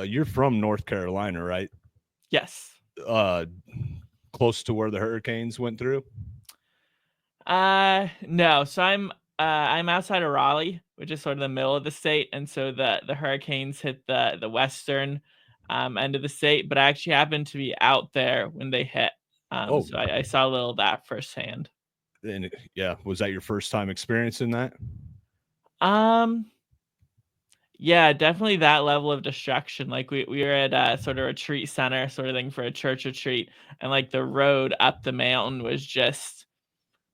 You're from North Carolina, right? Yes. Uh, Close to where the hurricanes went through. No. So I'm outside of Raleigh, which is sort of the middle of the state, and so the hurricanes hit the western end of the state. But I actually happened to be out there when they hit. Oh, So I saw a little of that firsthand. and yeah, was that your first time experiencing that? Um, yeah, definitely that level of destruction. Like we were at a sort of retreat center sort of thing for a church retreat, and like the road up the mountain was just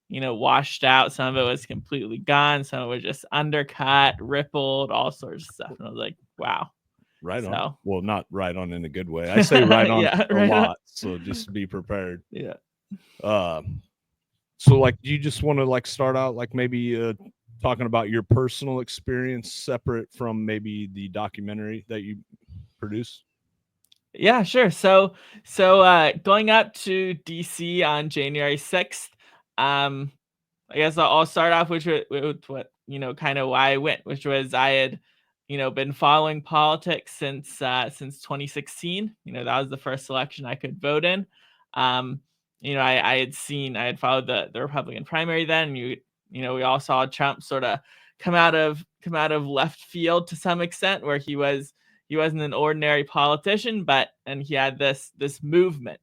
washed out. Some of it was completely gone. Some of it was just undercut, rippled, all sorts of stuff. And I was like, wow. Right on. So Well, not right on in a good way. I say right on yeah, a right on. lot, so just be prepared. Yeah. Uh, so like, do you just want to like start out like maybe talking about your personal experience separate from maybe the documentary that you produce? Yeah, sure. So going up to DC on January 6th, um, I guess I'll start off with what, kind of why I went, which was I had, been following politics since 2016. That was the first election I could vote in. Um, I had followed the Republican primary then. We all saw Trump sort of come out of left field to some extent, where he wasn't an ordinary politician, and he had this movement.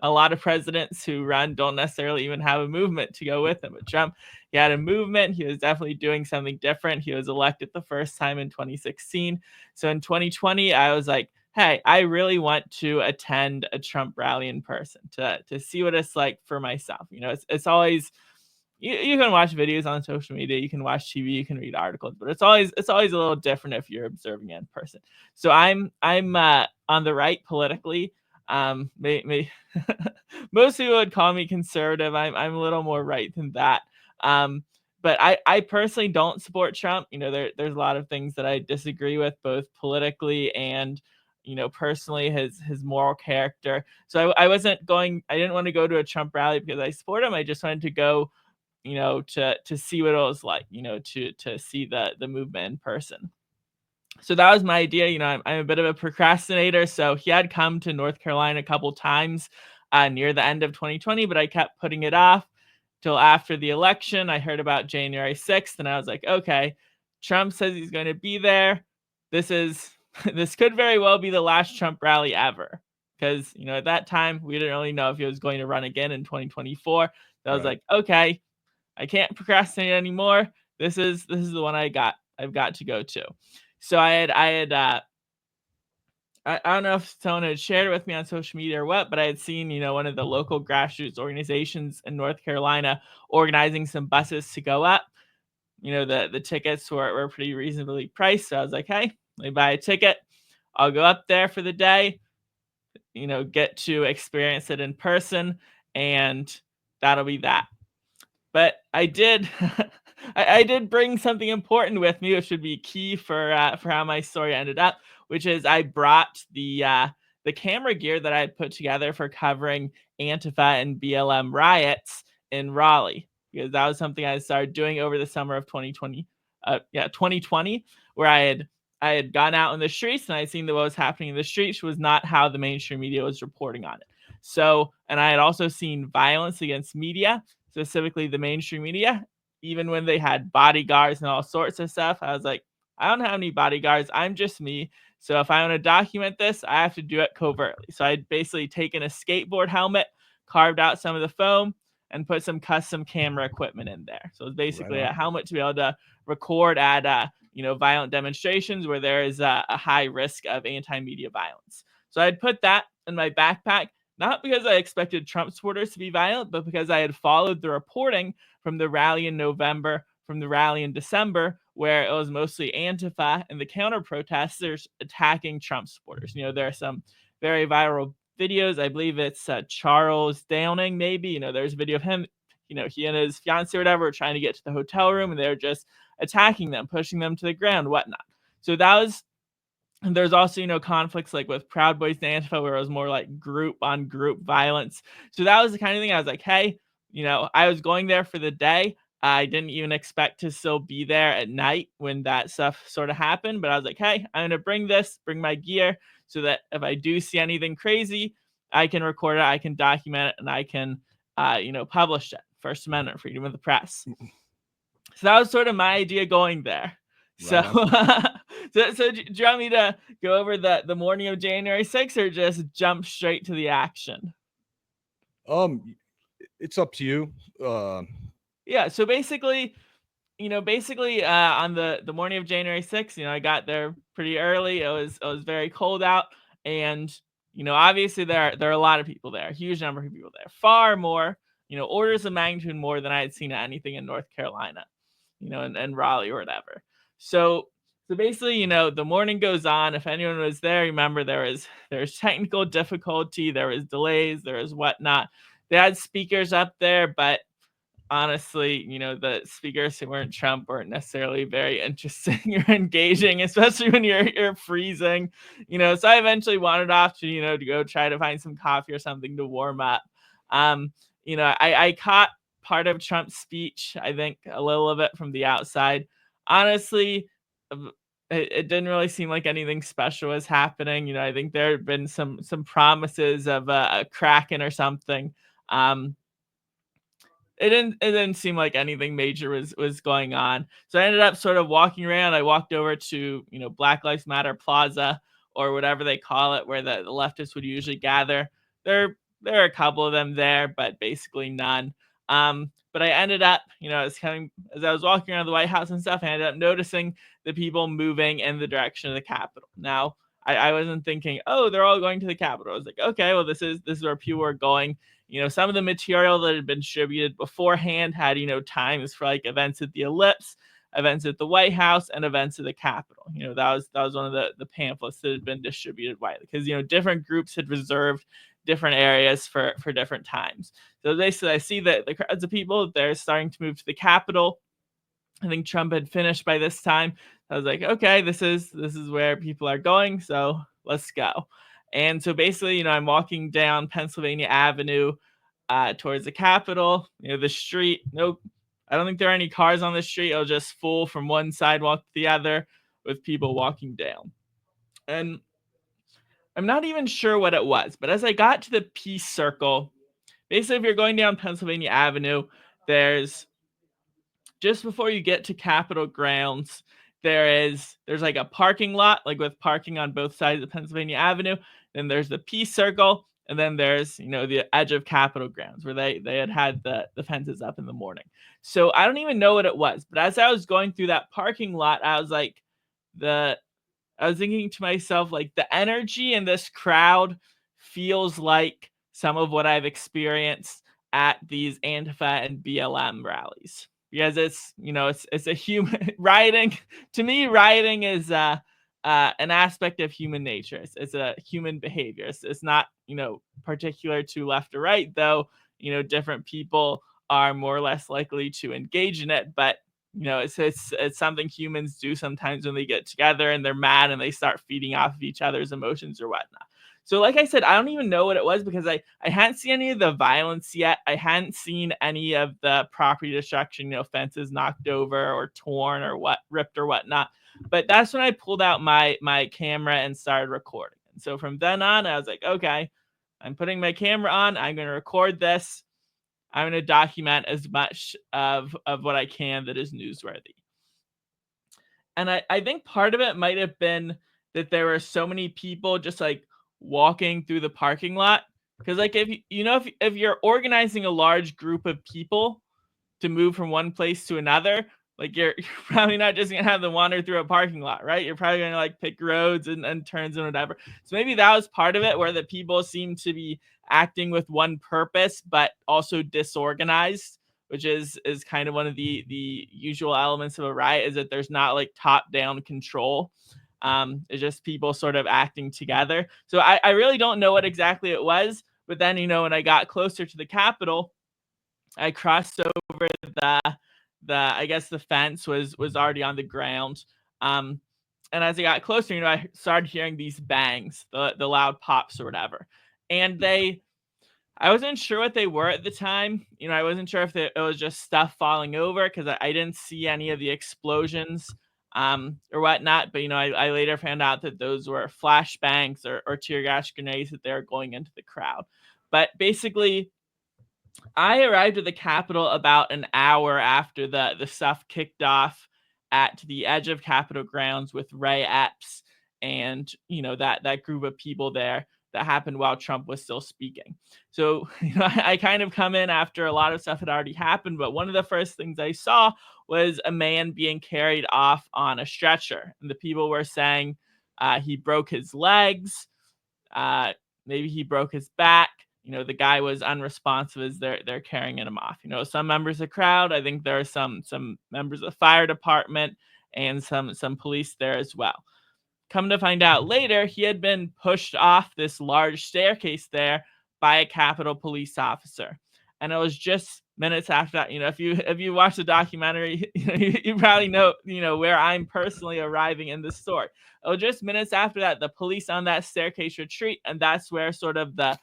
A lot of presidents who run don't necessarily even have a movement to go with him. But Trump, he had a movement. He was definitely doing something different. He was elected the first time in 2016. So in 2020, I was like, hey, I really want to attend a Trump rally in person to see what it's like for myself. It's always you can watch videos on social media, you can watch TV, you can read articles, but it's always a little different if you're observing it in person. So I'm on the right politically. Most people would call me conservative. I'm a little more right than that. Um, but I personally don't support Trump. There's a lot of things that I disagree with, both politically and personally, his moral character. So I didn't want to go to a Trump rally because I support him. I just wanted to go to see what it was like, to see the movement in person. So that was my idea. I'm a bit of a procrastinator, so he had come to North Carolina a couple times near the end of 2020, but I kept putting it off till after the election. I heard about January 6th, and I was like, okay, Trump says he's going to be there. This is this could very well be the last Trump rally ever, because at that time we didn't really know if he was going to run again in 2024. So I was Right. like, okay, I can't procrastinate anymore. This is the one I've got to go to. So I don't know if someone had shared it with me on social media or what, but I had seen, one of the local grassroots organizations in North Carolina organizing some buses to go up. The tickets were pretty reasonably priced. So I was like, hey, let me buy a ticket. I'll go up there for the day, get to experience it in person, and that'll be that. But I did I did bring something important with me, which would be key for how my story ended up, which is I brought the camera gear that I had put together for covering Antifa and BLM riots in Raleigh, because that was something I started doing over the summer of 2020, where I had gone out in the streets and I had seen that what was happening in the streets was not how the mainstream media was reporting on it. So, and I had also seen violence against media, specifically the mainstream media, even when they had bodyguards and all sorts of stuff. I was like, I don't have any bodyguards. I'm just me. So if I want to document this, I have to do it covertly. So I'd basically taken a skateboard helmet, carved out some of the foam, and put some custom camera equipment in there. So it's Right basically on. a helmet to be able to record at violent demonstrations where there is a high risk of anti-media violence. So I'd put that in my backpack, not because I expected Trump supporters to be violent, but because I had followed the reporting from the rally in November, from the rally in December, where it was mostly Antifa and the counter protesters attacking Trump supporters. There are some very viral videos. I believe it's Charles Downing, maybe. There's a video of him, he and his fiance or whatever were trying to get to the hotel room, and they were just attacking them, pushing them to the ground, whatnot. So that was, and there's also, conflicts like with Proud Boys and Antifa, where it was more like group on group violence. So that was the kind of thing I was like, hey, I was going there for the day. I didn't even expect to still be there at night when that stuff sort of happened, but I was like, hey, I'm going to bring my gear so that if I do see anything crazy, I can record it, I can document it, and I can, publish it. First Amendment, freedom of the press. So that was sort of my idea going there. So, so do you want me to go over the morning of January 6th or just jump straight to the action? It's up to you. Yeah. So basically, on the morning of January 6th, I got there pretty early. It was very cold out, and obviously there are a lot of people there, a huge number of people there, far more, orders of magnitude more than I had seen at anything in North Carolina, and Raleigh or whatever. So basically, the morning goes on. If anyone was there, remember there was technical difficulty, there was delays, there was whatnot. They had speakers up there, but honestly, the speakers who weren't Trump weren't necessarily very interesting or engaging, especially when you're freezing. So I eventually wandered off to go try to find some coffee or something to warm up. I caught part of Trump's speech, I think a little of it from the outside. Honestly, it didn't really seem like anything special was happening. I think there had been some promises of a Kraken or something. It didn't seem like anything major was going on. So I ended up sort of walking around. I walked over to, Black Lives Matter Plaza or whatever they call it, where the leftists would usually gather. There are a couple of them there, but basically none. But I ended up, as I was walking around the White House and stuff, I ended up noticing the people moving in the direction of the Capitol. Now, I wasn't thinking, oh, they're all going to the Capitol. I was like, okay, well, this is where people are going. Some of the material that had been distributed beforehand had, times for like events at the Ellipse, events at the White House, and events at the Capitol. That was one of the pamphlets that had been distributed widely because, different groups had reserved different areas for different times. So basically, I see that the crowds of people, they're starting to move to the Capitol. I think Trump had finished by this time. I was like, okay, this is where people are going, so let's go. And so basically, I'm walking down Pennsylvania Avenue towards the Capitol. The street, nope, I don't think there are any cars on the street. It was just full from one sidewalk to the other with people walking down. And I'm not even sure what it was, but as I got to the Peace Circle, basically, if you're going down Pennsylvania Avenue, there's just before you get to Capitol grounds, there's like a parking lot, like with parking on both sides of Pennsylvania Avenue. Then there's the Peace Circle, and then there's the edge of Capitol grounds where they had the fences up in the morning. So I don't even know what it was, but as I was going through that parking lot, I was thinking to myself, like, the energy in this crowd feels like some of what I've experienced at these Antifa and BLM rallies. Because it's a human rioting. To me, rioting is an aspect of human nature. It's a human behavior. It's not particular to left or right, though. Different people are more or less likely to engage in it, but it's something humans do sometimes when they get together and they're mad and they start feeding off of each other's emotions or whatnot. So like I said, I don't even know what it was because I hadn't seen any of the violence yet. I hadn't seen any of the property destruction, fences knocked over or torn or ripped or whatnot. But that's when I pulled out my camera and started recording. And so from then on, I was like, okay, I'm putting my camera on. I'm going to record this. I'm going to document as much of what I can that is newsworthy. And I think part of it might have been that there were so many people just like walking through the parking lot. Because like if you're organizing a large group of people to move from one place to another, like you're probably not just gonna have them wander through a parking lot, right? You're probably gonna like pick roads and turns and whatever. So maybe that was part of it, where the people seem to be acting with one purpose but also disorganized, which is kind of one of the usual elements of a riot, is that there's not like top down control. It's just people sort of acting together. So I really don't know what exactly it was, but then when I got closer to the Capitol, I crossed over the I guess the fence was already on the ground. And as I got closer, I started hearing these bangs, the loud pops or whatever. And I wasn't sure what they were at the time. I wasn't sure if it was just stuff falling over because I didn't see any of the explosions or whatnot. But I later found out that those were flashbangs or tear gas grenades that they were going into the crowd. But basically, I arrived at the Capitol about an hour after the stuff kicked off at the edge of Capitol grounds with Ray Epps and that group of people there. That happened while Trump was still speaking. So I kind of come in after a lot of stuff had already happened, but one of the first things I saw was a man being carried off on a stretcher, and the people were saying he broke his legs, maybe he broke his back. The guy was unresponsive as they're carrying him off. Some members of the crowd, I think there are some members of the fire department and some police there as well. Come to find out later, he had been pushed off this large staircase there by a Capitol police officer. And it was just minutes after that. If you watch the documentary, you probably know where I'm personally arriving in the story. It was just minutes after that, the police on that staircase retreat, and that's where sort of the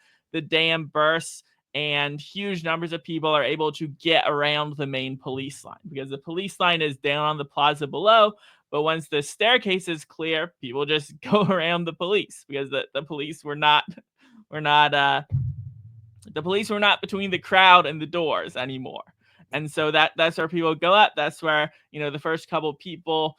dam bursts and huge numbers of people are able to get around the main police line, because the police line is down on the plaza below. But once the staircase is clear, people just go around the police, because the police were not between the crowd and the doors anymore. And so that's where people go up. That's where the first couple people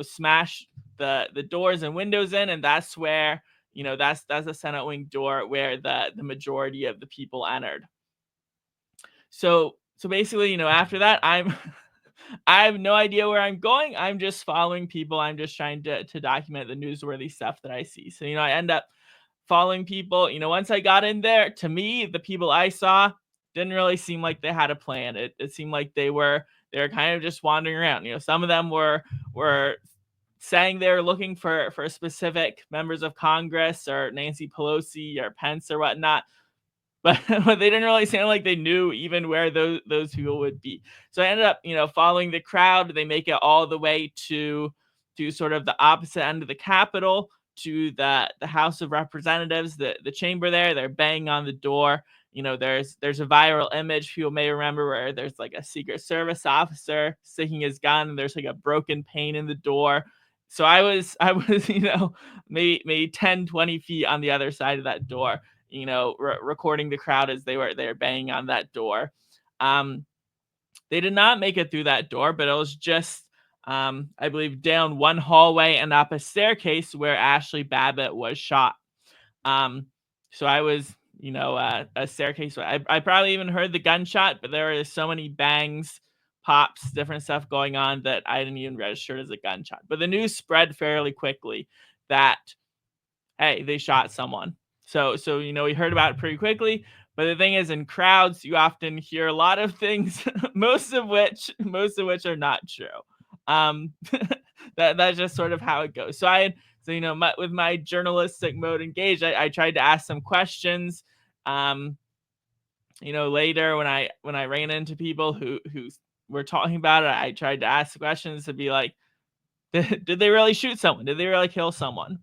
smash the doors and windows in, and that's where that's the Senate wing door where the majority of the people entered. So basically, after that, I have no idea where I'm going. I'm just following people. I'm just trying to document the newsworthy stuff that I see. So I end up following people. Once I got in there, to me, the people I saw didn't really seem like they had a plan. It seemed like they were kind of just wandering around. Some of them were saying they were looking for specific members of Congress or Nancy Pelosi or Pence or whatnot. But they didn't really sound like they knew even where those people would be. So I ended up, following the crowd. They make it all the way to sort of the opposite end of the Capitol, to the House of Representatives, the chamber there. They're banging on the door. There's a viral image people may remember where there's like a Secret Service officer sticking his gun, and there's like a broken pane in the door. So I was maybe 10, 20 feet on the other side of that door, recording the crowd as they were banging on that door. They did not make it through that door, but it was just, I believe, down one hallway and up a staircase where Ashley Babbitt was shot. So I was, a staircase. I probably even heard the gunshot, but there were so many bangs, pops, different stuff going on that I didn't even register it as a gunshot. But the news spread fairly quickly that, hey, they shot someone. So we heard about it pretty quickly. But the thing is, in crowds, you often hear a lot of things, most of which are not true. That's just sort of how it goes. So with my journalistic mode engaged, I tried to ask some questions. Later when I ran into people who were talking about it, I tried to ask questions to be like, did they really shoot someone? Did they really kill someone?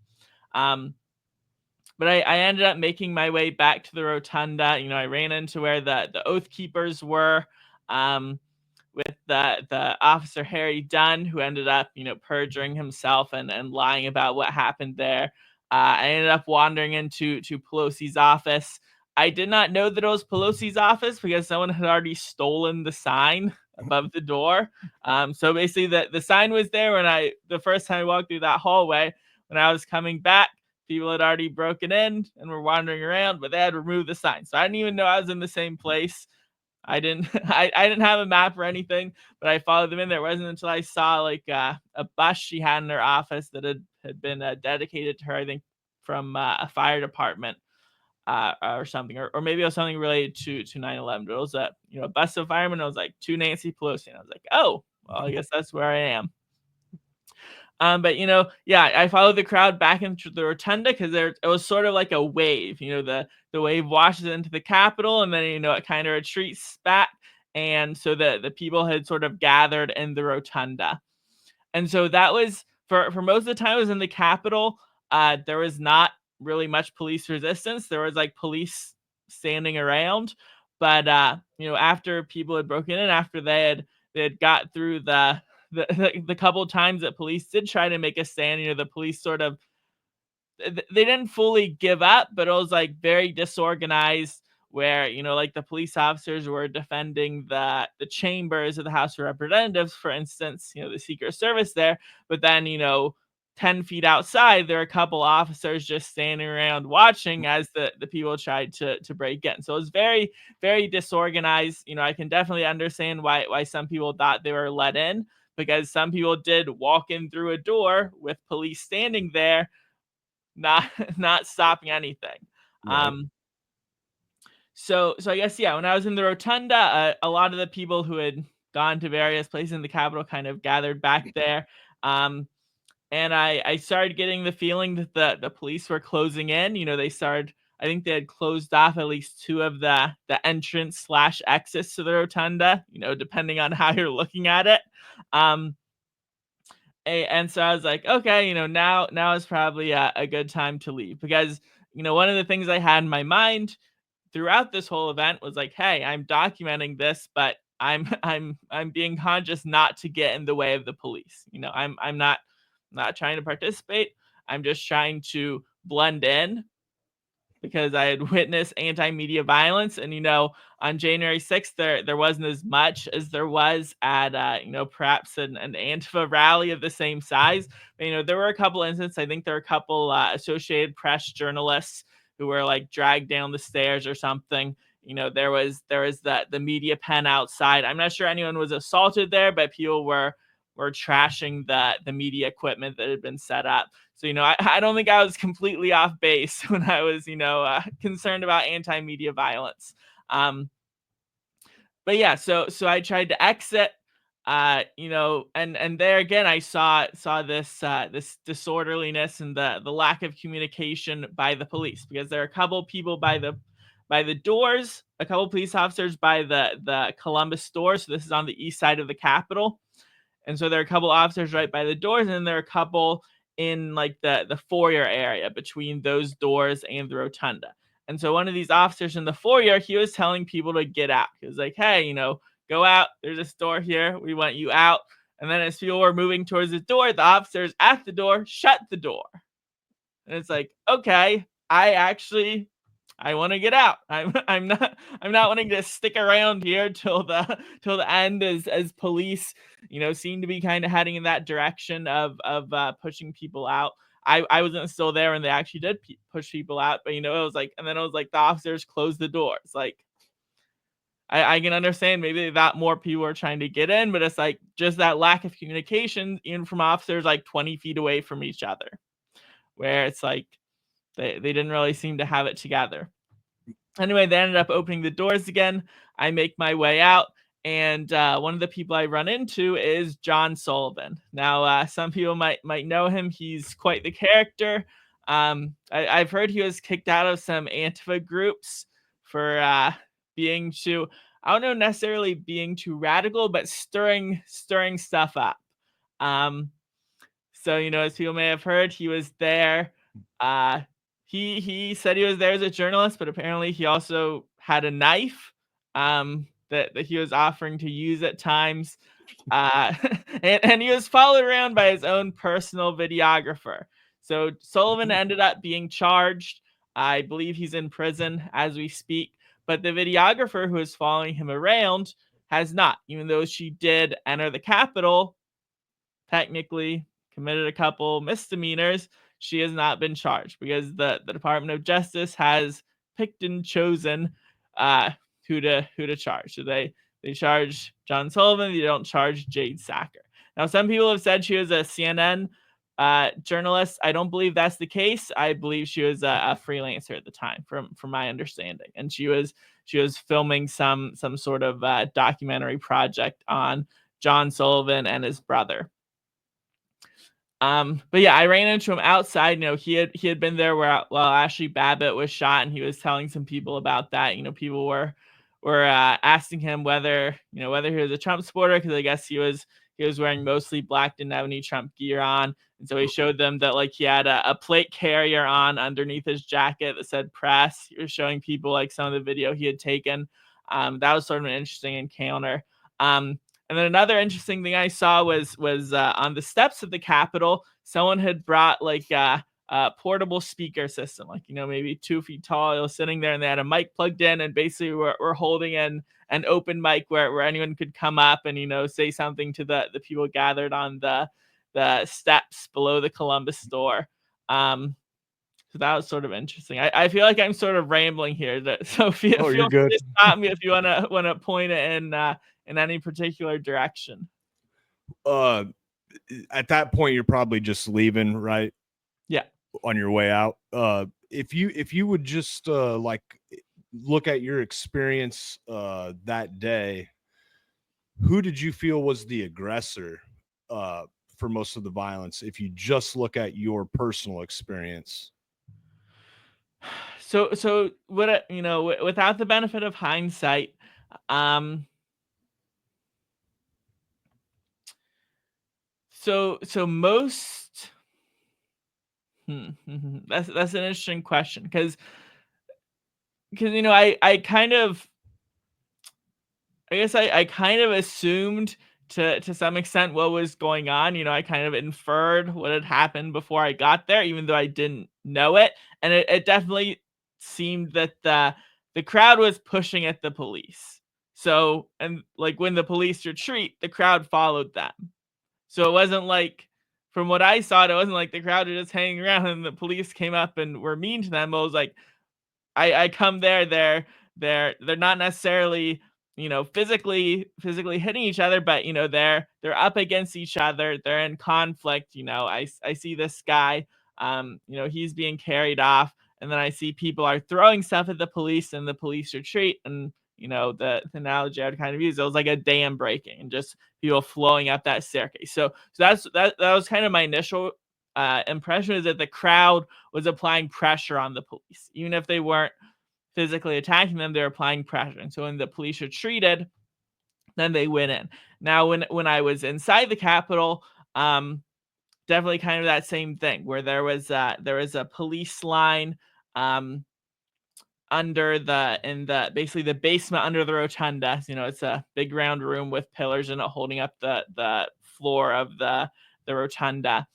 But I ended up making my way back to the rotunda. I ran into where the Oath Keepers were, with the officer Harry Dunn, who ended up, perjuring himself and lying about what happened there. I ended up wandering into Pelosi's office. I did not know that it was Pelosi's office because someone had already stolen the sign above the door. So basically the sign was there when the first time I walked through that hallway. When I was coming back, people had already broken in and were wandering around, but they had removed the sign. So I didn't even know I was in the same place. I didn't have a map or anything, but I followed them in there. It wasn't until I saw like a bus she had in her office that had been dedicated to her, I think, from a fire department or something, or maybe it was something related to 9/11. But it was a bus of firemen. It was like to Nancy Pelosi, and I was like, oh, well, I guess that's where I am. But I followed the crowd back into the rotunda because it was sort of like a wave. The wave washes into the Capitol, and then it kind of retreats back, and so the people had sort of gathered in the rotunda, and so that was for most of the time I was in the Capitol. There was not really much police resistance. There was like police standing around. But after people had broken in, after they had got through the couple times that police did try to make a stand, the police sort of, they didn't fully give up, but it was like very disorganized, where like the police officers were defending the chambers of the House of Representatives, for instance, the Secret Service there. But then 10 feet outside, there are a couple officers just standing around watching as the people tried to break in. So it was very, very disorganized. I can definitely understand why some people thought they were let in, because some people did walk in through a door with police standing there, not stopping anything. Right. So I guess, yeah, when I was in the rotunda, a lot of the people who had gone to various places in the Capitol kind of gathered back there. And I started getting the feeling that the police were closing in. I think they had closed off at least two of the entrance / exits to the rotunda, depending on how you're looking at it. And so I was like, okay, now is probably a good time to leave, because one of the things I had in my mind throughout this whole event was like, hey, I'm documenting this, but I'm being conscious not to get in the way of the police. I'm not trying to participate. I'm just trying to blend in, because I had witnessed anti-media violence. And, on January 6th, there wasn't as much as there was at, perhaps an Antifa rally of the same size. But, there were a couple incidents. I think there were a couple Associated Press journalists who were like dragged down the stairs or something. There was the media pen outside. I'm not sure anyone was assaulted there, but people were trashing the media equipment that had been set up. So, I don't think I was completely off base when I was, concerned about anti-media violence. But yeah, so I tried to exit, and there again, I saw this disorderliness and the lack of communication by the police, because there are a couple people by the doors, a couple police officers by the Columbus store. So this is on the east side of the Capitol. And so there are a couple officers right by the doors, and then there are a couple in like the foyer area between those doors and the rotunda. And so one of these officers in the foyer, he was telling people to get out. He was like, hey, go out. There's a store here. We want you out. And then as people were moving towards the door, the officers at the door shut the door. And it's like, okay, I want to get out. I'm not wanting to stick around here till the end, as police, seem to be kind of heading in that direction of pushing people out. I wasn't still there when they actually did push people out, but it was like, and then it was like the officers closed the doors. Like, I can understand maybe that more people are trying to get in, but it's like just that lack of communication, even from officers like 20 feet away from each other, where it's like they didn't really seem to have it together. Anyway, they ended up opening the doors again. I make my way out, and one of the people I run into is John Sullivan. Now, some people might know him. He's quite the character. I've heard he was kicked out of some Antifa groups for being too, I don't know necessarily being too radical, but stirring stuff up. So, as people may have heard, he was there. He said he was there as a journalist, but apparently he also had a knife that he was offering to use at times. And he was followed around by his own personal videographer. So Sullivan ended up being charged. I believe he's in prison as we speak. But the videographer who is following him around has not, even though she did enter the Capitol, technically committed a couple misdemeanors. She has not been charged, because the Department of Justice has picked and chosen who to charge. So they charge John Sullivan. They don't charge Jade Sacker. Now, some people have said she was a CNN journalist. I don't believe that's the case. I believe she was a freelancer at the time, from my understanding, and she was filming some sort of documentary project on John Sullivan and his brother. But yeah, I ran into him outside. He had been there while Ashley Babbitt was shot, and he was telling some people about that. People were asking him whether he was a Trump supporter, because I guess he was he was wearing mostly black, didn't have any Trump gear on. And so he showed them that like he had a plate carrier on underneath his jacket that said press. He was showing people like some of the video he had taken. That was sort of an interesting encounter. And then another interesting thing I saw was on the steps of the Capitol, someone had brought like a portable speaker system, like, you know, maybe 2 feet tall. It was sitting there and they had a mic plugged in, and basically we're holding an open mic where anyone could come up and, you know, say something to the people gathered on the steps below the Columbus store. So that was sort of interesting. I feel like I'm sort of rambling here. So feel you're free good. to stop me if you wanna point it in any particular direction. At that point, you're probably just leaving, right? Yeah. On your way out. If you would just like look at your experience that day, who did you feel was the aggressor for most of the violence? If you just look at your personal experience. So what, you know, without the benefit of hindsight, so most that's an interesting question, because you know, I kind of, I guess I kind of assumed to some extent what was going on. You know, I kind of inferred what had happened before I got there, even though I didn't know it. And it definitely seemed that the crowd was pushing at the police. So, and like when the police retreat, the crowd followed them. So it wasn't like, from what I saw, it wasn't like the crowd was just hanging around and the police came up and were mean to them. It was like, I come there, they're not necessarily, you know, physically hitting each other, but, you know, they're up against each other, they're in conflict. You know, I see this guy, you know, he's being carried off, and then I see people are throwing stuff at the police and the police retreat. And, you know, the analogy I would kind of use, it was like a dam breaking and just people flowing up that staircase. So that was kind of my initial impression, is that the crowd was applying pressure on the police. Even if they weren't physically attacking them, they were applying pressure. And so when the police retreated, then they went in. Now, when I was inside the Capitol, definitely kind of that same thing, where there was a police line under in the basically the basement under the rotunda. You know, it's a big round room with pillars in it holding up the floor of the rotunda.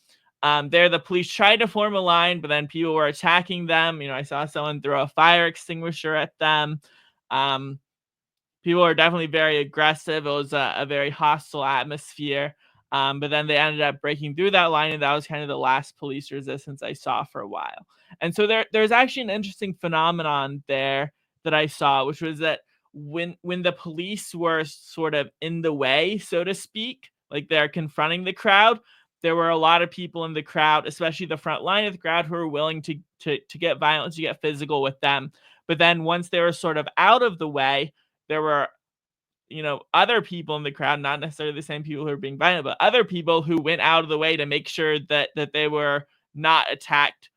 There, the police tried to form a line, but then people were attacking them. You know, I saw someone throw a fire extinguisher at them. People are definitely very aggressive. It was a very hostile atmosphere. But then they ended up breaking through that line, and that was kind of the last police resistance I saw for a while. And so there's actually an interesting phenomenon there that I saw, which was that when the police were sort of in the way, so to speak, like they're confronting the crowd, there were a lot of people in the crowd, especially the front line of the crowd, who were willing to get violent, to get physical with them. But then once they were sort of out of the way, there were, you know, other people in the crowd, not necessarily the same people who were being violent, but other people who went out of the way to make sure that they were not attacked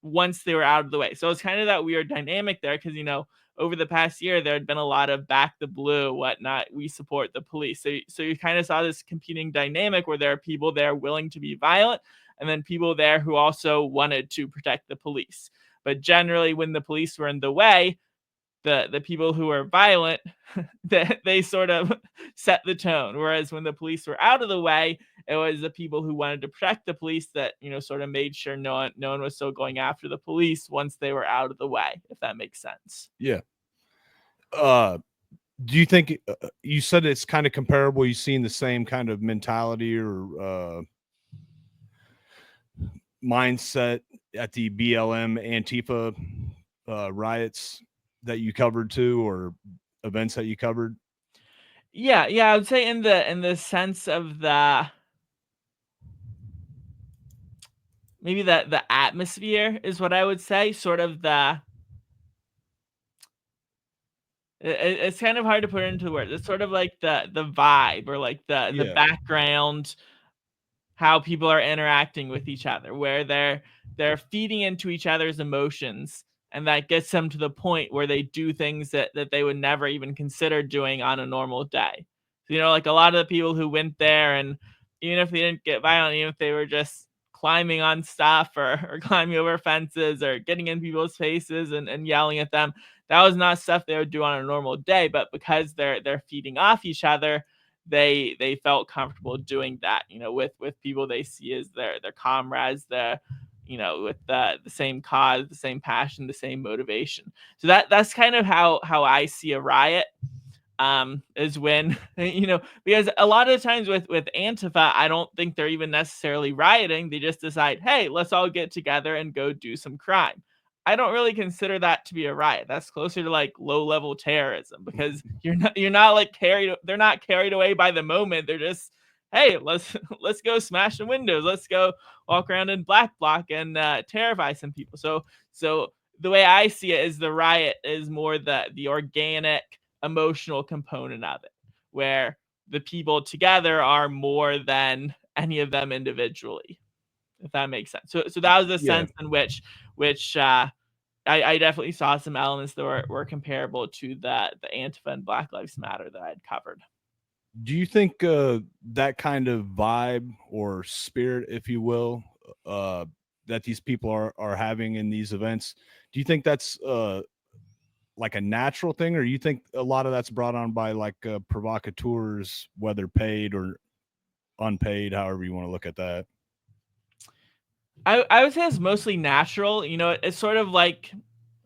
once they were out of the way. So it's kind of that weird dynamic there, because, you know, over the past year, there had been a lot of back the blue, whatnot, we support the police. So you kind of saw this competing dynamic where there are people there willing to be violent, and then people there who also wanted to protect the police. But generally, when the police were in the way, the people who were violent, they sort of set the tone. Whereas when the police were out of the way, it was the people who wanted to protect the police that, you know, sort of made sure no one was still going after the police once they were out of the way, if that makes sense. Yeah. Do you think you said it's kind of comparable? You've seen the same kind of mentality or mindset at the BLM Antifa riots that you covered too, or events that you covered? Yeah, I would say in the sense of maybe the atmosphere is what I would say. Sort of it's kind of hard to put it into words. It's sort of like the vibe, or like the background, how people are interacting with each other, where they're feeding into each other's emotions, and that gets them to the point where they do things that they would never even consider doing on a normal day. So, like a lot of the people who went there, and even if they didn't get violent, even if they were just climbing on stuff or climbing over fences or getting in people's faces and yelling at them, that was not stuff they would do on a normal day. But because they're feeding off each other, they felt comfortable doing that, with people they see as their comrades, with the same cause, the same passion, the same motivation. So that's kind of how I see a riot, is when because a lot of times with Antifa, I don't think they're even necessarily rioting. They just decide, hey, let's all get together and go do some crime. I don't really consider that to be a riot. That's closer to like low level terrorism, because you're not like they're not carried away by the moment. They're just, hey, let's go smash some windows, let's go walk around in black bloc and terrify some people. So the way I see it is the riot is more the organic emotional component of it, where the people together are more than any of them individually, if that makes sense. So that was the Yeah. sense in which I definitely saw some elements that were comparable to the Antifa and Black Lives Matter that I had covered. Do you think that kind of vibe or spirit, if you will, uh, that these people are having in these events, do you think that's like a natural thing, or you think a lot of that's brought on by like provocateurs, whether paid or unpaid, however you want to look at that? I would say it's mostly natural. It's sort of like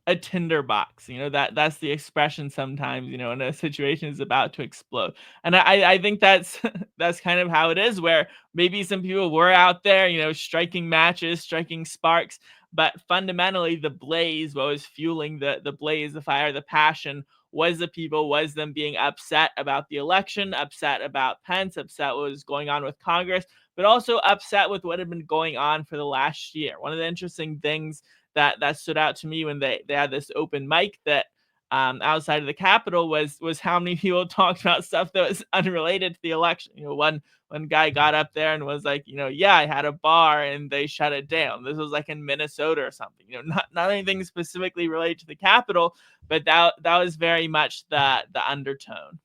a tinderbox. That's the expression sometimes. When a situation is about to explode, and I think that's that's kind of how it is. Where maybe some people were out there, striking matches, striking sparks, but fundamentally the blaze, what was fueling the blaze, the fire, the passion, was the people, was them being upset about the election, upset about Pence, upset what was going on with Congress, but also upset with what had been going on for the last year. One of the interesting things that stood out to me when they had this open mic that outside of the Capitol was how many people talked about stuff that was unrelated to the election. One guy got up there and was like, yeah, I had a bar and they shut it down. This was like in Minnesota or something. Not anything specifically related to the Capitol, but that was very much the undertone.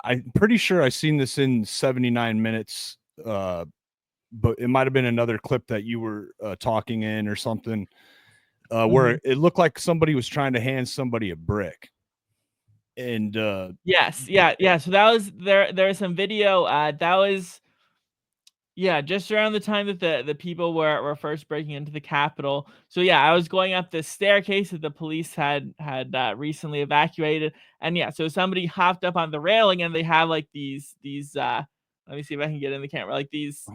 I'm pretty sure I seen this in 79 minutes, but it might have been another clip that you were talking in or something, where it looked like somebody was trying to hand somebody a brick. And Yes, yeah. So that was there was some video, that was, yeah, just around the time that the people were first breaking into the Capitol. So yeah, I was going up this staircase that the police had recently evacuated, and yeah, so somebody hopped up on the railing, and they have like these. Let me see if I can get in the camera. Like these,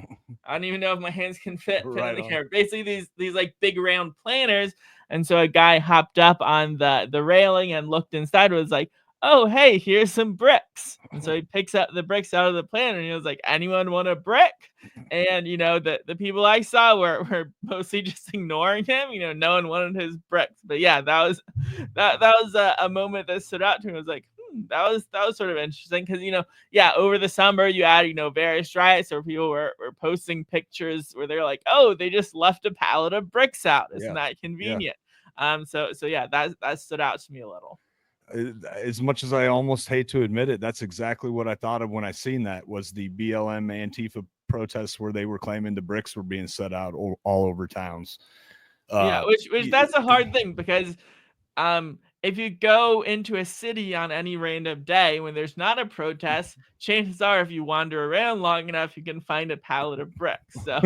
I don't even know if my hands can fit in right the on. camera. Basically, these like big round planters, and so a guy hopped up on the railing and looked inside. Was like, oh, hey, here's some bricks. And so he picks up the bricks out of the planter, and he was like, anyone want a brick? And the people I saw were mostly just ignoring him. No one wanted his bricks. But yeah, that was a moment that stood out to me. I was like, that was sort of interesting, because yeah, over the summer you had various riots where people were posting pictures where they're like, oh, they just left a pallet of bricks out. Isn't Yeah. that Yeah. convenient? So yeah, that stood out to me a little. As much as I almost hate to admit it, that's exactly what I thought of when I seen that was the BLM Antifa protests where they were claiming the bricks were being set out all over towns. Yeah, Uh, which that's a hard thing, because if you go into a city on any random day when there's not a protest, chances are if you wander around long enough, you can find a pallet of bricks. So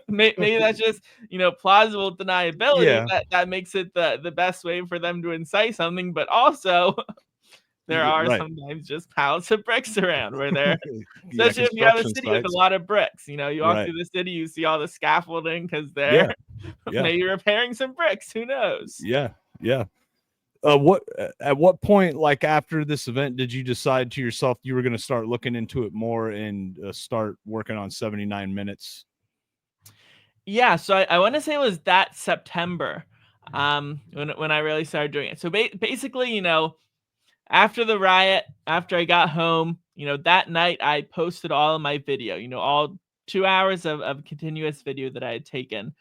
maybe that's just plausible deniability yeah, that makes it the best way for them to incite something, but also there are right. sometimes just pallets of bricks around where they're, Yeah, especially if you have a construction city with a sites. lot of bricks. You walk Right. through the city, you see all the scaffolding because they're Yeah. Yeah. maybe repairing some bricks. Who knows? Yeah. Yeah. What at what point, like after this event, did you decide to yourself you were going to start looking into it more and start working on 79 minutes? Yeah, so I want to say it was that September, when I really started doing it. So basically, after the riot, after I got home, that night I posted all of my video, all 2 hours of continuous video that I had taken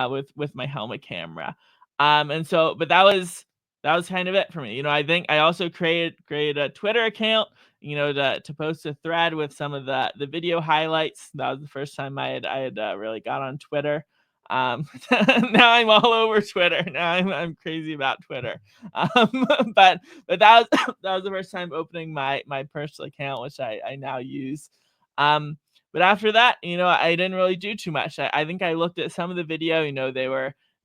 with my helmet camera. And so, but that was that was kind of it for me. I think I also created a Twitter account, to post a thread with some of the video highlights. That was the first time I had really got on Twitter. Now I'm all over Twitter. Now I'm crazy about Twitter. But that was that was the first time opening my personal account, which I now use. But after that, I didn't really do too much. I think I looked at some of the video.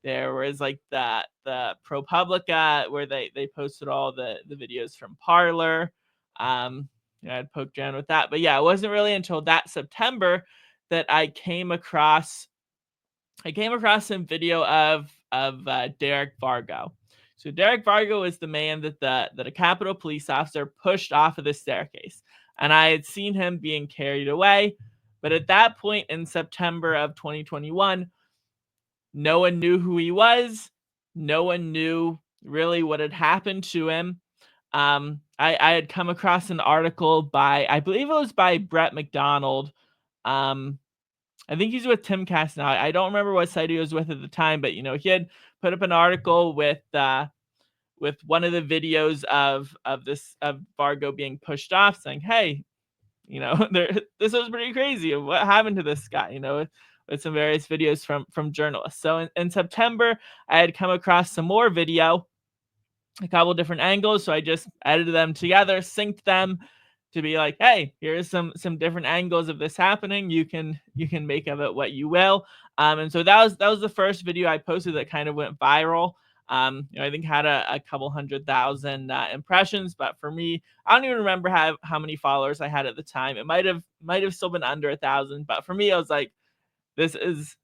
There was like the ProPublica where they posted all the videos from Parler. I'd poked around with that, but yeah, it wasn't really until that September that I came across some video of Derek Vargo. So Derek Vargo is the man that a Capitol police officer pushed off of the staircase, and I had seen him being carried away. But at that point in September of 2021, no one knew who he was. No one knew really what had happened to him. I had come across an article by, I believe it was by Brett McDonald. I think he's with Timcast now. I don't remember what site he was with at the time, but he had put up an article with one of the videos of Vargo being pushed off, saying, "Hey, this was pretty crazy. What happened to this guy?" With some various videos from journalists. So in September, I had come across some more video, a couple different angles. So I just edited them together, synced them to be like, hey, here's some different angles of this happening. You can make of it what you will. And so that was the first video I posted that kind of went viral. I think had a couple 100,000 impressions, but for me, I don't even remember how many followers I had at the time. It might have still been under 1,000, but for me, I was like, this is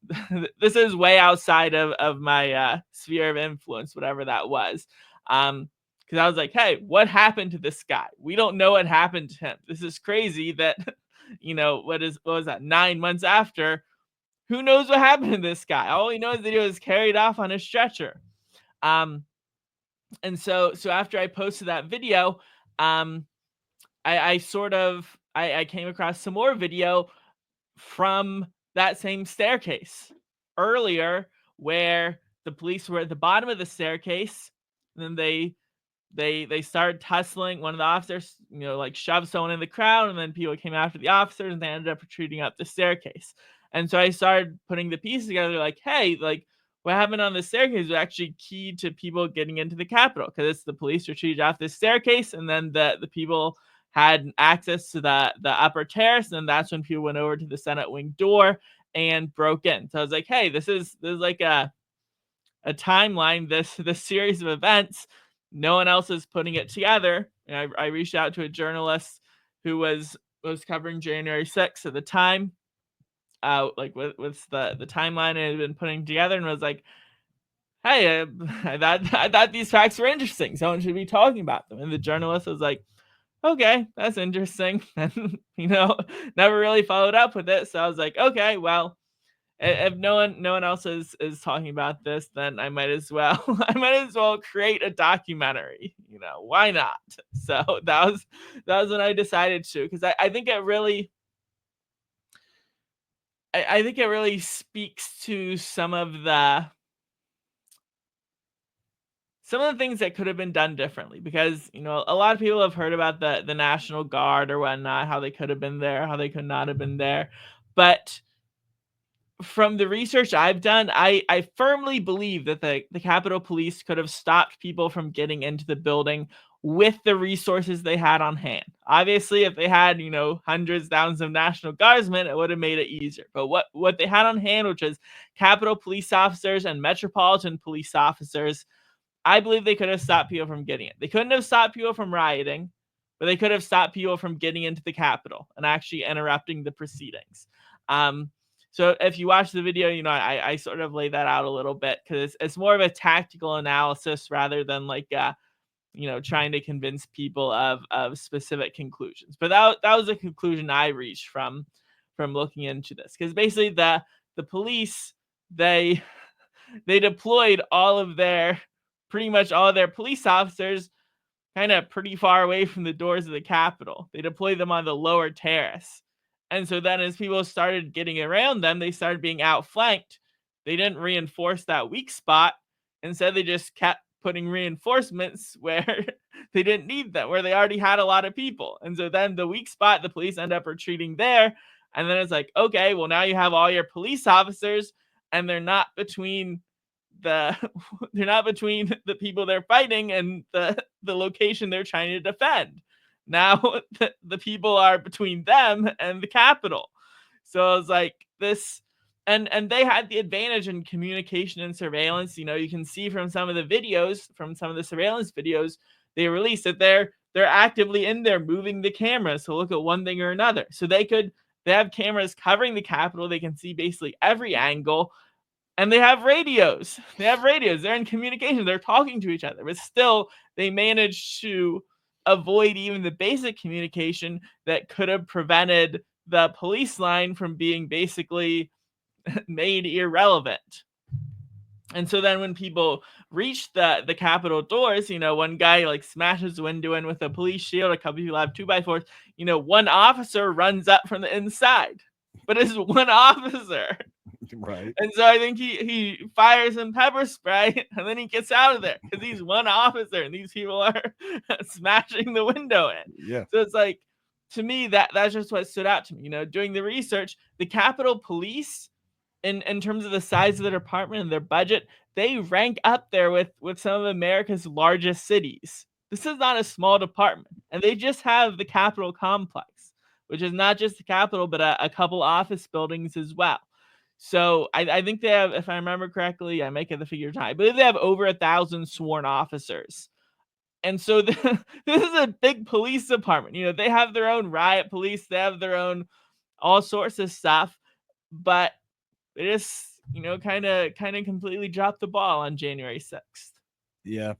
this is way outside of my sphere of influence, whatever that was. Because I was like, hey, what happened to this guy? We don't know what happened to him. This is crazy that, what was that, 9 months after, who knows what happened to this guy? All we know is that he was carried off on a stretcher. And so after I posted that video, I came across some more video from that same staircase earlier, where the police were at the bottom of the staircase, and then they started tussling. One of the officers, like shoved someone in the crowd, and then people came after the officers, and they ended up retreating up the staircase. And so I started putting the pieces together, like, hey, like what happened on the staircase was actually key to people getting into the Capitol, because it's the police retreated off the staircase, and then the people had access to the upper terrace, and that's when people went over to the Senate wing door and broke in. So I was like, hey, this is like a timeline, this series of events. No one else is putting it together. And I reached out to a journalist who was covering January 6th at the time, like with the timeline I had been putting together, and was like, hey, I thought these facts were interesting. Someone should be talking about them. And the journalist was like, okay, that's interesting. And, never really followed up with it. So I was like, okay, well, if no one else is talking about this, then I might as well create a documentary. Why not? So that was when I decided to, because I think it really I think it really speaks to some of the things that could have been done differently, because a lot of people have heard about the National Guard or whatnot, how they could have been there, how they could not have been there, but from the research I've done, I firmly believe that the Capitol Police could have stopped people from getting into the building with the resources they had on hand. Obviously, if they had, hundreds, thousands of National Guardsmen, it would have made it easier. But what they had on hand, which is Capitol Police officers and Metropolitan Police officers, I believe they could have stopped people from getting it. They couldn't have stopped people from rioting, but they could have stopped people from getting into the Capitol and actually interrupting the proceedings. So if you watch the video, I sort of lay that out a little bit, because it's more of a tactical analysis rather than like, trying to convince people of specific conclusions. But that was a conclusion I reached from looking into this, because basically the police, they deployed pretty much all of their police officers kind of pretty far away from the doors of the Capitol. They deployed them on the lower terrace. And so then as people started getting around them, they started being outflanked. They didn't reinforce that weak spot. Instead, they just kept putting reinforcements where they didn't need them, where they already had a lot of people. And so then the weak spot, the police end up retreating there. And then it's like, okay, well, now you have all your police officers, and they're not between the they're not between the people they're fighting and the location they're trying to defend. Now the people are between them and the Capitol. So it's like this, and they had the advantage in communication and surveillance. You can see from some of the videos, from some of the surveillance videos they released, that they're actively in there moving the cameras to look at one thing or another. So they have cameras covering the Capitol. They can see basically every angle. And they have radios. They're in communication. They're talking to each other. But still, they managed to avoid even the basic communication that could have prevented the police line from being basically made irrelevant. And so then when people reach the Capitol doors, one guy like smashes the window in with a police shield. A couple people have 2x4s. One officer runs up from the inside. But it's one officer. Right. And so I think he fires some pepper spray, and then he gets out of there because he's one officer and these people are smashing the window in. Yeah. So it's like, to me, that's just what stood out to me. Doing the research, the Capitol Police, in terms of the size of their department and their budget, they rank up there with some of America's largest cities. This is not a small department, and they just have the Capitol complex, which is not just the Capitol, but a couple office buildings as well. So I think they have, if I remember correctly, I may get the figure high, I believe they have over 1,000 sworn officers. And so this is a big police department. They have their own riot police, they have their own all sorts of stuff, but they just, kind of completely dropped the ball on January 6th. Yeah.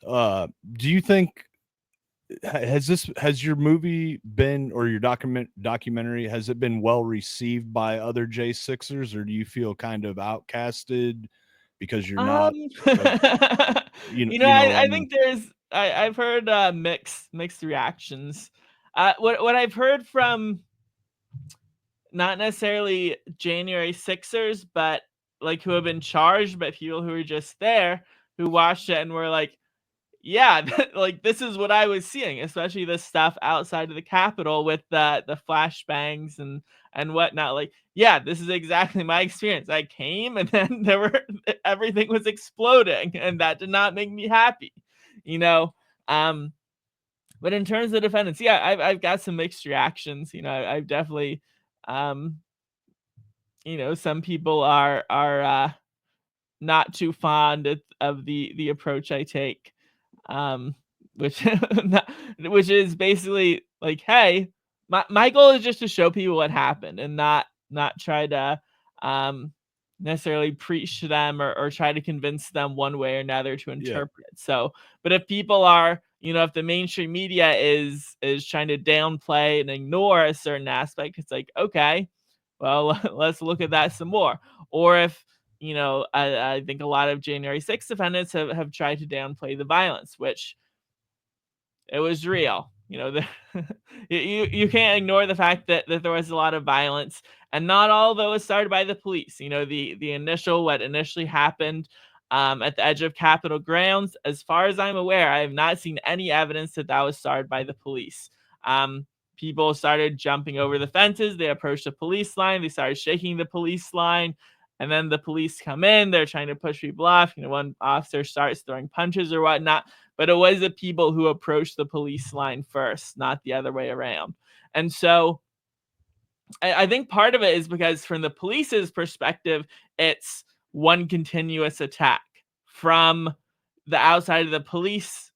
Do you think has your movie been, or your documentary, has it been well received by other J6ers, or do you feel kind of outcasted because you're not what I I mean? think I've heard mixed reactions. What I've heard from, not necessarily January 6ers, but like who have been charged, but people who were just there, who watched it and were like, yeah, like this is what I was seeing, especially the stuff outside of the Capitol with the flashbangs and whatnot. Like, yeah, this is exactly my experience. I came and then everything was exploding, and that did not make me happy, you know. But in terms of defendants, yeah, I've got some mixed reactions. I've definitely, um, some people are not too fond of the approach I take, um, which which is basically like, hey, my goal is just to show people what happened and not try to necessarily preach to them or try to convince them one way or another to interpret it. So, but if people are, if the mainstream media is trying to downplay and ignore a certain aspect, it's like, okay, well, let's look at that some more. Or if, I think a lot of January 6th defendants have tried to downplay the violence, which it was real. You can't ignore the fact that there was a lot of violence, and not all of it was started by the police. What initially happened at the edge of Capitol grounds, as far as I'm aware, I have not seen any evidence that was started by the police. People started jumping over the fences. They approached the police line. They started shaking the police line. And then the police come in. They're trying to push people off. One officer starts throwing punches or whatnot. But it was the people who approached the police line first, not the other way around. And so I think part of it is because from the police's perspective, it's one continuous attack from the outside of the police.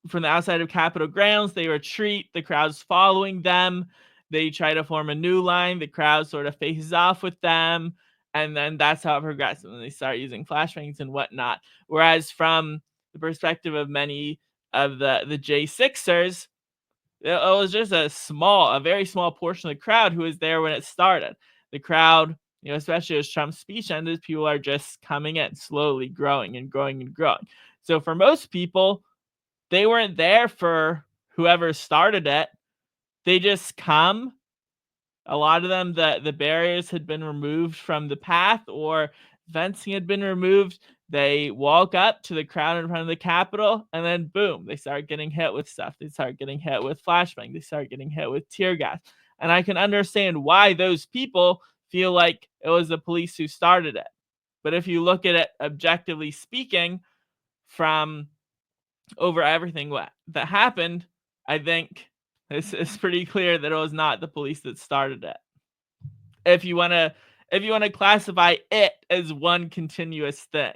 From the outside of Capitol grounds, they retreat. The crowd's following them. They try to form a new line. The crowd sort of faces off with them. And then that's how it progresses. And they start using flashbangs and whatnot. Whereas from the perspective of many of the J6ers, it was just a very small portion of the crowd who was there when it started. The crowd, especially as Trump's speech ended, people are just coming in, slowly growing and growing and growing. So for most people, they weren't there for whoever started it. They just come. A lot of them, the barriers had been removed from the path, or fencing had been removed. They walk up to the crowd in front of the Capitol, and then boom, they start getting hit with stuff. They start getting hit with flashbang. They start getting hit with tear gas. And I can understand why those people feel like it was the police who started it. But if you look at it objectively speaking, from over everything that happened, I think it's pretty clear that it was not the police that started it. If you want to classify it as one continuous thing.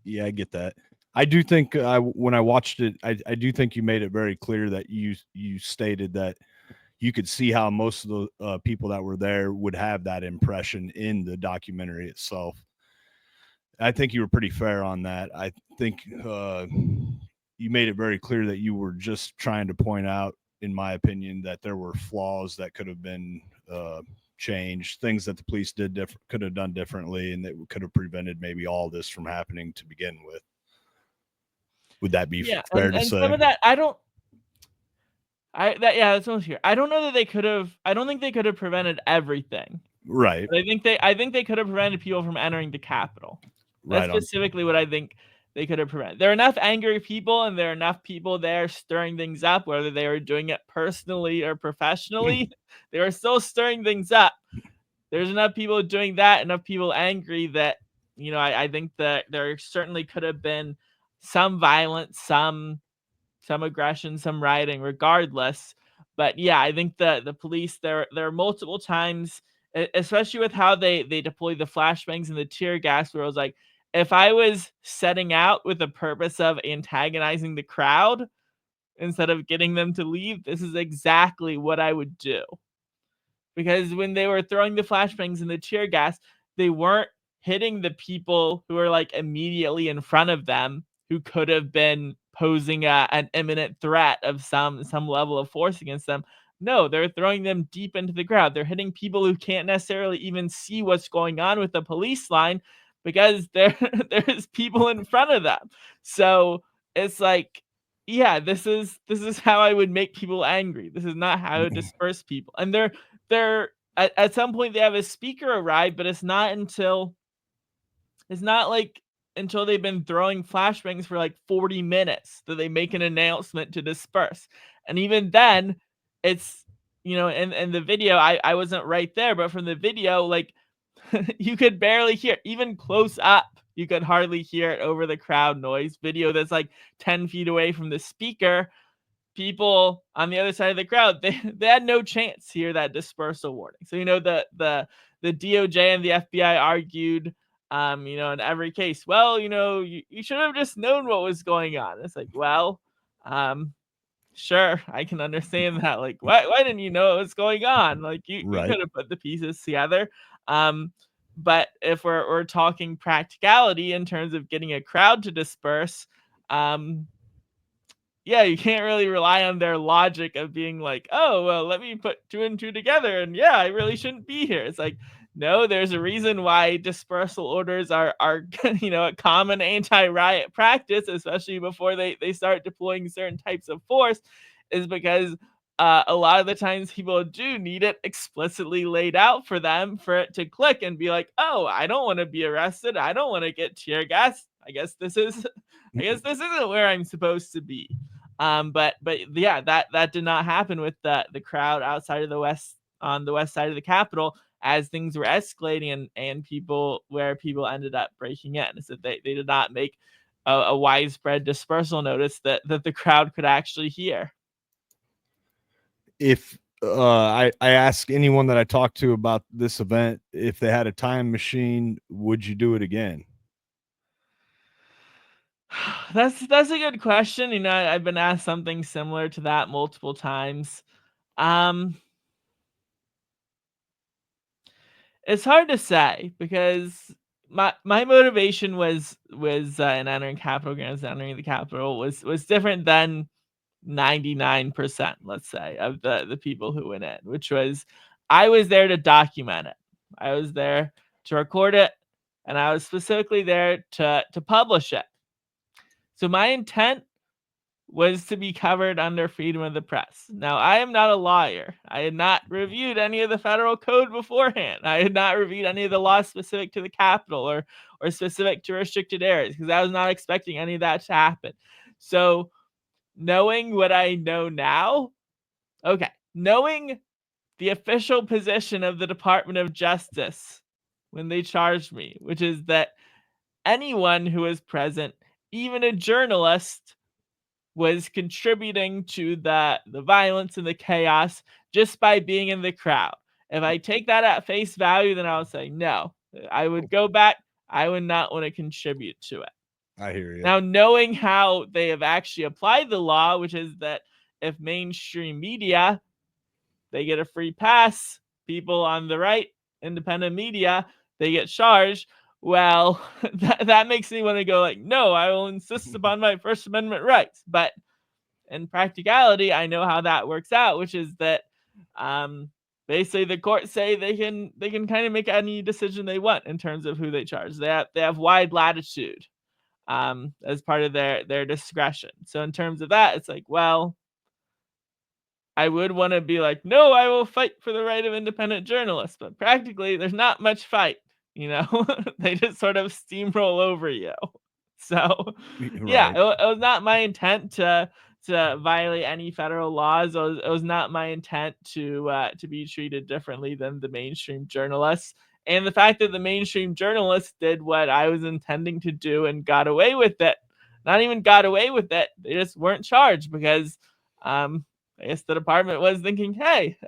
Yeah, I get that. I do think when I watched it, I do think you made it very clear that you stated that you could see how most of the people that were there would have that impression in the documentary itself. I think you were pretty fair on that. I think you made it very clear that you were just trying to point out, in my opinion, that there were flaws that could have been changed, things that the police could have done differently, and that could have prevented maybe all this from happening to begin with. Would that be fair to say? Some of that that's almost here. I don't know that they could have. I don't think they could have prevented everything. Right. But I think they could have prevented people from entering the Capitol. That's Right. specifically what I think they could have prevented. There are enough angry people, and there are enough people there stirring things up, whether they were doing it personally or professionally. They were still stirring things up. There's enough people doing that, enough people angry that, I think that there certainly could have been some violence, some aggression, some rioting, regardless. But yeah, I think the police, there are multiple times, especially with how they deploy the flashbangs and the tear gas, where I was like, if I was setting out with the purpose of antagonizing the crowd instead of getting them to leave, this is exactly what I would do. Because when they were throwing the flashbangs and the tear gas, they weren't hitting the people who were like immediately in front of them, who could have been posing an imminent threat of some level of force against them. No, they're throwing them deep into the crowd. They're hitting people who can't necessarily even see what's going on with the police line, because there's people in front of them. So it's like, yeah, this is how I would make people angry. This is not how to disperse people. And they're at some point they have a speaker arrive, but it's not like until they've been throwing flashbangs for like 40 minutes that they make an announcement to disperse. And even then, it's, in the video, I wasn't right there, but from the video, like, you could barely hear, even close up, you could hardly hear it over the crowd noise. Video that's like 10 feet away from the speaker, people on the other side of the crowd, they had no chance to hear that dispersal warning. So, the DOJ and the FBI argued, in every case, well, you should have just known what was going on. It's like, well, sure, I can understand that. Like, why didn't you know what was going on? Like, you could have put the pieces together. But if we're talking practicality in terms of getting a crowd to disperse, yeah, you can't really rely on their logic of being like, oh, well, let me put two and two together, and yeah, I really shouldn't be here. It's like, no, there's a reason why dispersal orders are a common anti-riot practice, especially before they start deploying certain types of force, is because a lot of the times people do need it explicitly laid out for them for it to click and be like, oh, I don't want to be arrested. I don't want to get tear gas. I guess this isn't where I'm supposed to be. But yeah, that did not happen with the crowd outside of on the west side of the Capitol, as things were escalating and people ended up breaking in. So they did not make a widespread dispersal notice that the crowd could actually hear. If I ask anyone that I talked to about this event, if they had a time machine, would you do it again? That's a good question. I've been asked something similar to that multiple times. It's hard to say, because my motivation was in entering Capitol grounds, entering the Capitol was different than 99%, let's say, of the people who went in, which was, I was there to document it. I was there to record it, and I was specifically there to publish it. So my intent was to be covered under freedom of the press. Now, I am not a lawyer. I had not reviewed any of the federal code beforehand. I had not reviewed any of the laws specific to the Capitol or specific to restricted areas, because I was not expecting any of that to happen. So knowing what I know now, knowing the official position of the Department of Justice when they charged me, which is that anyone who was present, even a journalist, was contributing to the violence and the chaos just by being in the crowd. If I take that at face value, then I would say no. I would go back. I would not want to contribute to it. I hear you. Now, knowing how they have actually applied the law, which is that if mainstream media, they get a free pass, people on the right, independent media, they get charged. Well, that makes me want to go like, no, I will insist upon my First Amendment rights. But in practicality, I know how that works out, which is that basically the courts say they can kind of make any decision they want in terms of who they charge. They have wide latitude as part of their discretion. So in terms of that, it's like, well, I would want to be like, no, I will fight for the right of independent journalists. But practically, there's not much fight, they just sort of steamroll over you. So, yeah, Right. it was not my intent to violate any federal laws. It was not my intent to be treated differently than the mainstream journalists. And the fact that the mainstream journalists did what I was intending to do and got away with it. Not even got away with it. They just weren't charged because I guess the department was thinking, hey,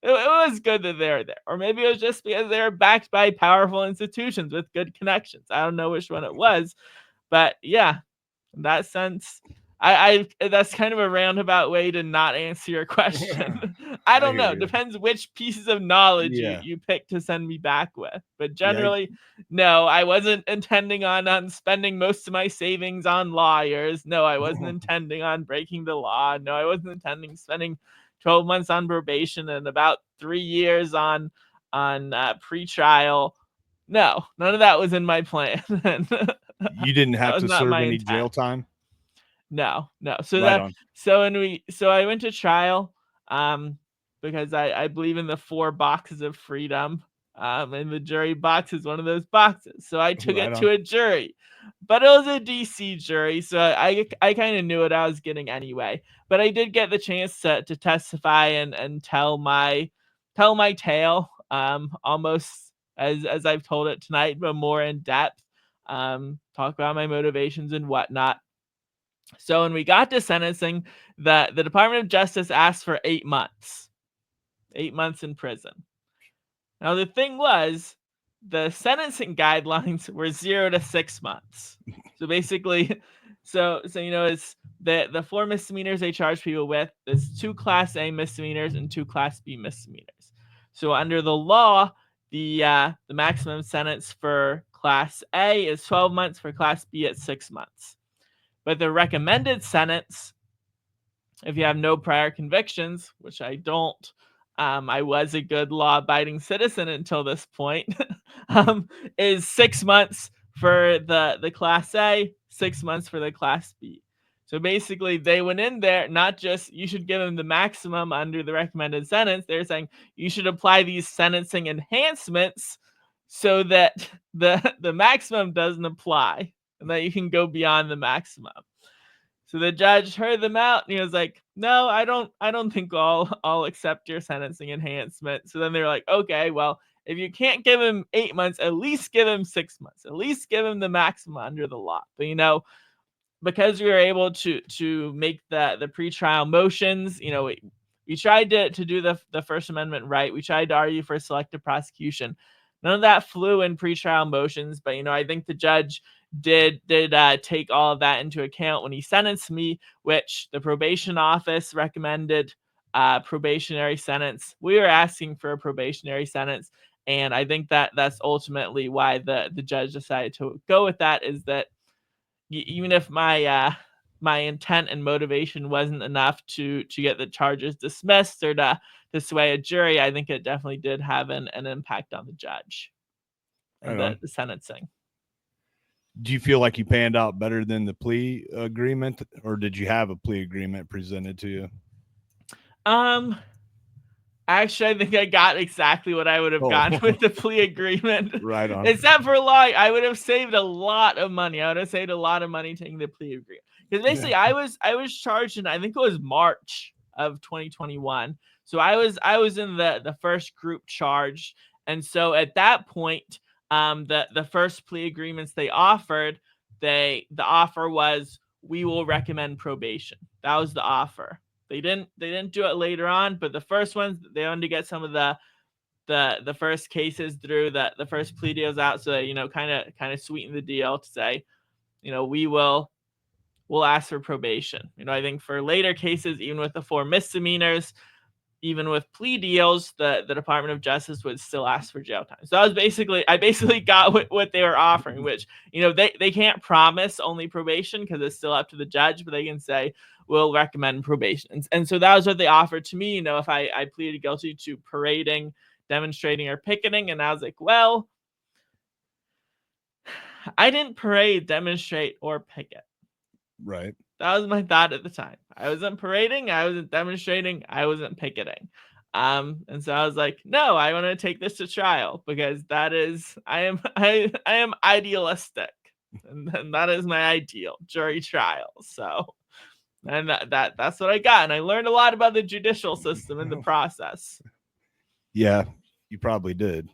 it was good that they're there. Or maybe it was just because they were backed by powerful institutions with good connections. I don't know which one it was. But yeah, in that sense, I that's kind of a roundabout way to not answer your question. I don't know. hear you. Depends which pieces of knowledge Yeah. you pick to send me back with. But Yeah. generally, no, I wasn't intending on spending most of my savings on lawyers. No, I wasn't intending on breaking the law. No, I wasn't intending spending 12 months on probation and about 3 years on pretrial. No, none of that was in my plan. You didn't That have was to not serve my any intent. jail time? No. Right on. So I went to trial because I believe in the 4 boxes of freedom. And the jury box is one of those boxes. So I took Right it on. to a jury. But it was a DC jury, so I kind of knew what I was getting anyway. But I did get the chance to testify and tell my tale, almost as I've told it tonight, but more in depth. Talk about my motivations and whatnot. So when we got to sentencing, the Department of Justice asked for 8 months. 8 months in prison. Now the thing was, the sentencing guidelines were 0 to 6 months. So basically, so it's the 4 misdemeanors they charge people with. There's 2 Class A misdemeanors and 2 Class B misdemeanors. So under the law, the maximum sentence for Class A is 12 months. For Class B, it's 6 months. But the recommended sentence, if you have no prior convictions, which I don't, I was a good law-abiding citizen until this point, is 6 months for the Class A, 6 months for the Class B. So basically, they went in there, not just you should give them the maximum under the recommended sentence. They're saying you should apply these sentencing enhancements so that the maximum doesn't apply and that you can go beyond the maximum. So the judge heard them out and he was like, no, I don't think I'll accept your sentencing enhancement. So then they're like, okay, well, if you can't give him 8 months, at least give him 6 months. At least give him the maximum under the law. But because we were able to make the pretrial motions, we tried to do the First Amendment right. We tried to argue for selective prosecution. None of that flew in pretrial motions, but I think the judge did take all of that into account when he sentenced me, which the probation office recommended probationary sentence. We were asking for a probationary sentence, and I think that's ultimately why the judge decided to go with that, is that even if my intent and motivation wasn't enough to get the charges dismissed or to sway a jury, I think it definitely did have an impact on the judge and Right on. the sentencing. Do you feel like you panned out better than the plea agreement, or did you have a plea agreement presented to you? Um, Actually, I think I got exactly what I would have Oh, gotten with the plea agreement. right on. Except for lying, I would have saved a lot of money. I would have saved a lot of money taking the plea agreement. Because basically Yeah. I was charged in, I think it was March of 2021. So I was in the first group charged. And so at that point, the first plea agreements they offered, the offer was we will recommend probation. That was the offer. They didn't do it later on, but the first ones they wanted to get some of the first cases through, the first plea deals out, so that, kind of sweeten the deal to say, we'll ask for probation. I think for later cases, even with the 4 misdemeanors, even with plea deals, the Department of Justice would still ask for jail time. So I basically got what they were offering, which, they can't promise only probation because it's still up to the judge, but they can say, we'll recommend probation. And so that was what they offered to me, if I pleaded guilty to parading, demonstrating, or picketing. And I was like, well, I didn't parade, demonstrate, or picket. Right. That was my thought at the time. I wasn't parading, I wasn't demonstrating, I wasn't picketing. And so I was like, no, I want to take this to trial because I am idealistic. And that is my ideal, jury trial. So, and that's what I got. And I learned a lot about the judicial system in the process. Yeah, you probably did.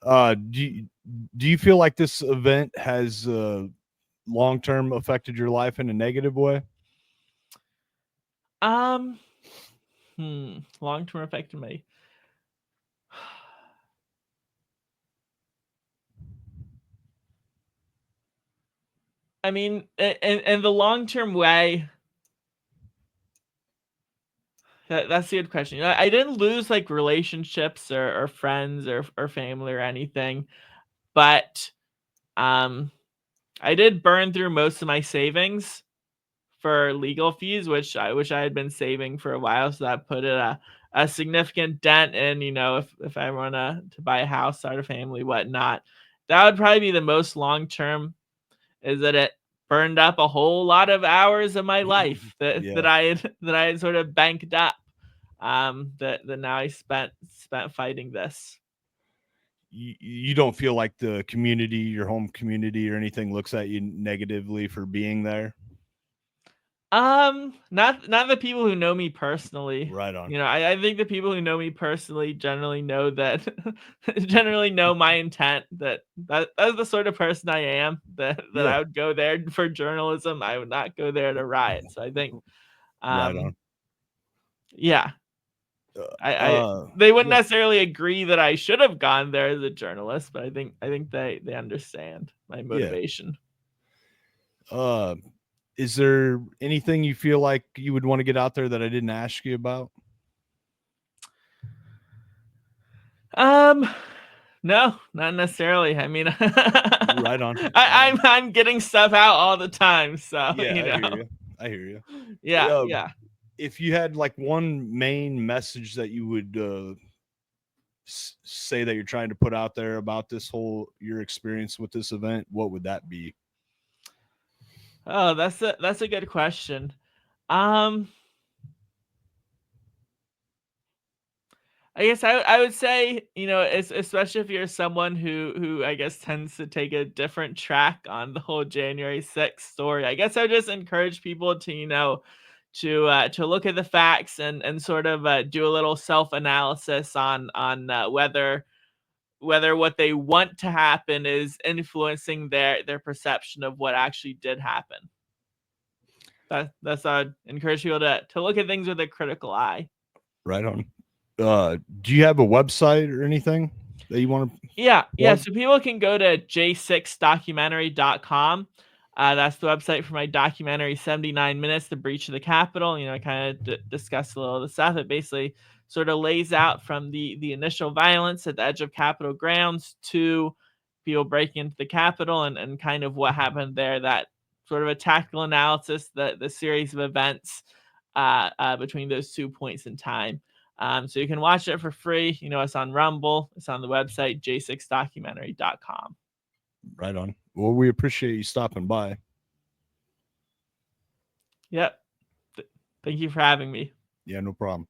Do you feel like this event has long term affected your life in a negative way? Um, Long term effect to me. I mean, in the long term way, that's a good question. I didn't lose like relationships or friends or family or anything, but um, I did burn through most of my savings for legal fees, which I had been saving for a while. So that put a significant dent in, if I want to buy a house, start a family, whatnot. That would probably be the most long term, is that it burned up a whole lot of hours of my life Yeah. that I had sort of banked up, that now I spent fighting this. You don't feel like the community, your home community, or anything looks at you negatively for being there? Not the people who know me personally. Right on. I think the people who know me personally generally know that generally know my intent, that's the sort of person I am, that Yeah. I would go there for journalism. I would not go there to riot. So I think, Right on. yeah, I Uh, they wouldn't yeah. necessarily agree that I should have gone there as a journalist, but I think they understand my Yeah. motivation. Uh, is there anything you feel like you would want to get out there that I didn't ask you about? Um, no, not necessarily. I mean, Right on. I'm getting stuff out all the time, so Yeah, I hear you. I hear you. yeah, Uh, yeah. if you had like one main message that you would say that you're trying to put out there about this whole your experience with this event, what would that be? Oh, that's a good question. Um, I guess I would say, especially if you're someone who I guess tends to take a different track on the whole January 6th story. I guess I would just encourage people to, to look at the facts and sort of do a little self-analysis on whether what they want to happen is influencing their perception of what actually did happen. That's I'd encourage people to look at things with a critical eye. Right on. Do you have a website or anything that you want to Yeah, yeah. plug? So people can go to j6documentary.com. That's the website for my documentary, 79 Minutes, The Breach of the Capitol. I kind of discuss a little of the stuff. It basically sort of lays out from the initial violence at the edge of Capitol grounds to people breaking into the Capitol and kind of what happened there. That sort of a tactical analysis, the series of events between those 2 points in time. So you can watch it for free. It's on Rumble. It's on the website, j6documentary.com. Right on. Well, we appreciate you stopping by. Yep. Thank you for having me. Yeah, no problem.